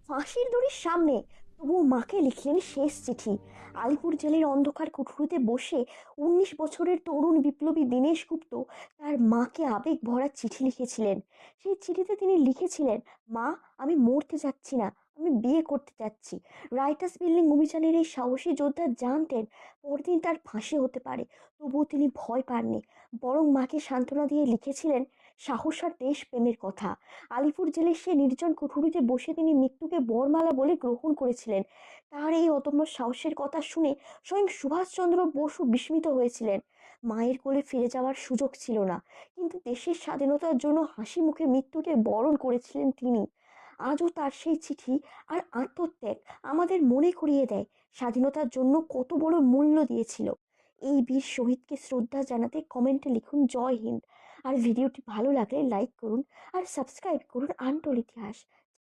ফাঁসির দড়ির সামনে, তবুও মাকে লিখলেন শেষ চিঠি। আলিপুর জেলের অন্ধকার কুঠুরিতে বসে 19 বছরের তরুণ বিপ্লবী দীনেশ গুপ্ত তার মাকে আবেগ ভরা চিঠি লিখেছিলেন। সেই চিঠিতে তিনি লিখেছিলেন, মা, আমি মরতে যাচ্ছি না, আমি বিয়ে করতে যাচ্ছি। রাইটার্স বিল্ডিং অভিযানের এই সাহসী যোদ্ধা জানতেন পরদিন তার ফাঁসি হতে পারে, তবুও তিনি ভয় পাননি। বরং মাকে সান্ত্বনা দিয়ে লিখেছিলেন সাহস আর দেশপ্রেমের কথা। আলিপুর জেলের সে নির্জন কুঠুরিতে বসে তিনি মৃত্যুকে বরমালা বলে গ্রহণ করেছিলেন। তার এই অদম্য সাহসের কথা শুনে স্বয়ং সুভাষচন্দ্র বসু বিস্মিত হয়েছিলেন। মায়ের কোলে ফিরে যাওয়ার সুযোগ ছিল না, কিন্তু দেশের স্বাধীনতার জন্য হাসি মুখে মৃত্যুকে বরণ করেছিলেন তিনি। আজও তার সেই চিঠি আর আত্মত্যাগ আমাদের মনে করিয়ে দেয় স্বাধীনতার জন্য কত বড় মূল্য দিয়েছিল। এই বীর শহীদকে শ্রদ্ধা জানাতে কমেন্টে লিখুন জয় হিন্দ। আর ভিডিওটি ভালো লাগলে লাইক করুন আর সাবস্ক্রাইব করুন আনটোল ইতিহাস।